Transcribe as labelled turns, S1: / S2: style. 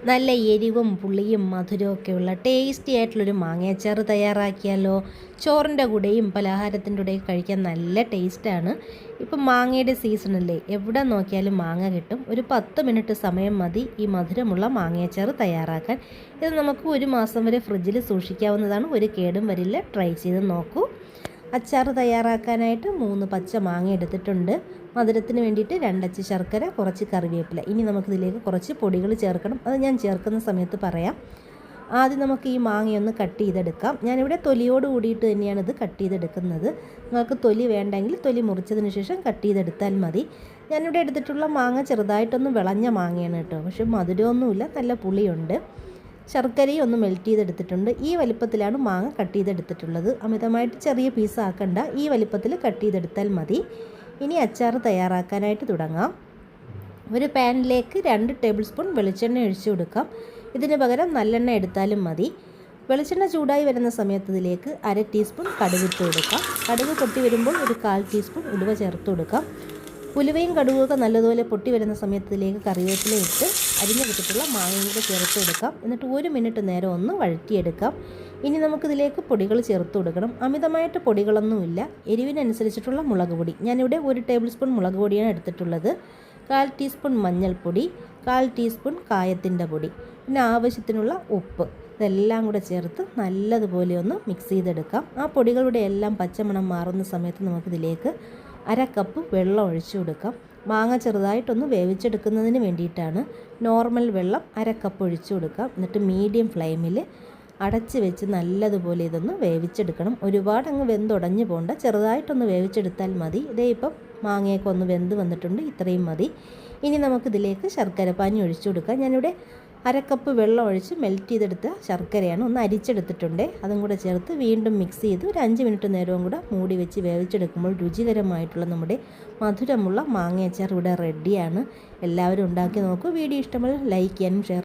S1: നല്ല എരിവും പുളിയും മധുരമൊക്കെയുള്ള ടേസ്റ്റി ആയിട്ടുള്ളൊരു മാങ്ങയച്ചാറ് തയ്യാറാക്കിയാലോ. ചോറിൻ്റെ കൂടെയും പലഹാരത്തിൻ്റെ കൂടെയും കഴിക്കാൻ നല്ല ടേസ്റ്റാണ്. ഇപ്പം മാങ്ങയുടെ സീസണല്ലേ, എവിടെ നോക്കിയാലും മാങ്ങ കിട്ടും. ഒരു 10 മിനിറ്റ് സമയം മതി ഈ മധുരമുള്ള മാങ്ങയച്ചാറ് തയ്യാറാക്കാൻ. ഇത് നമുക്ക് 1 മാസം വരെ ഫ്രിഡ്ജിൽ സൂക്ഷിക്കാവുന്നതാണ്. ഒരു കേടും വരില്ല. ട്രൈ ചെയ്ത് നോക്കൂ. അച്ചാർ തയ്യാറാക്കാനായിട്ട് 3 പച്ച മാങ്ങ എടുത്തിട്ടുണ്ട്. മധുരത്തിന് വേണ്ടിയിട്ട് 2 അച്ച് ശർക്കര, കുറച്ച് കറിവേപ്പില. ഇനി നമുക്കിതിലേക്ക് കുറച്ച് പൊടികൾ ചേർക്കണം. അത് ഞാൻ ചേർക്കുന്ന സമയത്ത് പറയാം. ആദ്യം നമുക്ക് ഈ മാങ്ങയൊന്ന് കട്ട് ചെയ്തെടുക്കാം. ഞാനിവിടെ തൊലിയോട് കൂടിയിട്ട് തന്നെയാണ് ഇത് കട്ട് ചെയ്തെടുക്കുന്നത്. നിങ്ങൾക്ക് തൊലി വേണ്ടെങ്കിൽ തൊലി മുറിച്ചതിന് ശേഷം കട്ട് ചെയ്തെടുത്താൽ മതി. ഞാനിവിടെ എടുത്തിട്ടുള്ള മാങ്ങ ചെറുതായിട്ടൊന്ന് വിളഞ്ഞ മാങ്ങയാണ് കേട്ടോ. പക്ഷേ മധുരമൊന്നുമില്ല, നല്ല പുളിയുണ്ട്. ശർക്കരയും ഒന്ന് മെൽറ്റ് ചെയ്തെടുത്തിട്ടുണ്ട്. ഈ വലിപ്പത്തിലാണ് മാങ്ങ കട്ട് ചെയ്തെടുത്തിട്ടുള്ളത്. അമിതമായിട്ട് ചെറിയ പീസാക്കണ്ട, ഈ വലിപ്പത്തിൽ കട്ട് ചെയ്തെടുത്താൽ മതി. ഇനി അച്ചാർ തയ്യാറാക്കാനായിട്ട് തുടങ്ങാം. ഒരു പാനിലേക്ക് 2 ടേബിൾ സ്പൂൺ വെളിച്ചെണ്ണ ഒഴിച്ചു കൊടുക്കാം. ഇതിന് പകരം നല്ലെണ്ണ എടുത്താലും മതി. വെളിച്ചെണ്ണ ചൂടായി വരുന്ന സമയത്ത് ഇതിലേക്ക് 1/2 ടീസ്പൂൺ കടുകിട്ട് കൊടുക്കാം. കടുക് പൊട്ടി വരുമ്പോൾ ഒരു 1/4 ടീസ്പൂൺ ഉലുവ ചേർത്ത് കൊടുക്കാം. ഉലുവയും കടുകൊക്കെ നല്ലതുപോലെ പൊട്ടി വരുന്ന സമയത്തിലേക്ക് കറിവേപ്പില ഇട്ട് അരിഞ്ഞു വെച്ചിട്ടുള്ള മാങ്ങയും കൂടെ ചേർത്ത് കൊടുക്കാം. എന്നിട്ട് 1 മിനിറ്റ് നേരം ഒന്ന് വഴറ്റിയെടുക്കാം. ഇനി നമുക്കിതിലേക്ക് പൊടികൾ ചേർത്ത് കൊടുക്കണം. അമിതമായിട്ട് പൊടികളൊന്നുമില്ല. എരിവിനനുസരിച്ചിട്ടുള്ള മുളക് പൊടി, ഞാനിവിടെ 1 ടേബിൾ സ്പൂൺ മുളക് പൊടിയാണ് എടുത്തിട്ടുള്ളത്. 1/4 ടീസ്പൂൺ മഞ്ഞൾപ്പൊടി, 1/4 ടീസ്പൂൺ കായത്തിൻ്റെ പൊടി, പിന്നെ ആവശ്യത്തിനുള്ള ഉപ്പ്. ഇതെല്ലാം കൂടെ ചേർത്ത് നല്ലതുപോലെ ഒന്ന് മിക്സ് ചെയ്തെടുക്കാം. ആ പൊടികളുടെ എല്ലാം പച്ചമണം മാറുന്ന സമയത്ത് നമുക്കിതിലേക്ക് 1/2 കപ്പ് വെള്ളം ഒഴിച്ചു കൊടുക്കാം. മാങ്ങ ചെറുതായിട്ടൊന്ന് വേവിച്ചെടുക്കുന്നതിന് വേണ്ടിയിട്ടാണ്. നോർമൽ വെള്ളം 1/2 കപ്പ് ഒഴിച്ചു കൊടുക്കാം. എന്നിട്ട് മീഡിയം ഫ്ലെയിമിൽ അടച്ച് വെച്ച് നല്ലതുപോലെ ഇതൊന്ന് വേവിച്ചെടുക്കണം. ഒരുപാട് അങ്ങ് വെന്തുടഞ്ഞു പോകണ്ട, ചെറുതായിട്ടൊന്ന് വേവിച്ചെടുത്താൽ മതി. ഇതേ ഇപ്പം മാങ്ങയൊക്കെ ഒന്ന് വെന്ത് വന്നിട്ടുണ്ട്, ഇത്രയും മതി. ഇനി നമുക്കിതിലേക്ക് ശർക്കര പാനി ഒഴിച്ചു കൊടുക്കാം. ഞാനിവിടെ 1/2 കപ്പ് വെള്ളം ഒഴിച്ച് മെൽറ്റ് ചെയ്തെടുത്ത ശർക്കരയാണ്, ഒന്ന് അരിച്ചെടുത്തിട്ടുണ്ട്. അതും കൂടെ ചേർത്ത് വീണ്ടും മിക്സ് ചെയ്ത് ഒരു 5 മിനിറ്റ് നേരവും കൂടെ മൂടി വെച്ച് വേവിച്ചെടുക്കുമ്പോൾ രുചികരമായിട്ടുള്ള നമ്മുടെ മധുരമുള്ള മാങ്ങയച്ചാർ ഇവിടെ റെഡിയാണ്. എല്ലാവരും ഉണ്ടാക്കി നോക്കൂ. വീഡിയോ ഇഷ്ടമുള്ള ലൈക്ക് ചെയ്യാനും ഷെയർ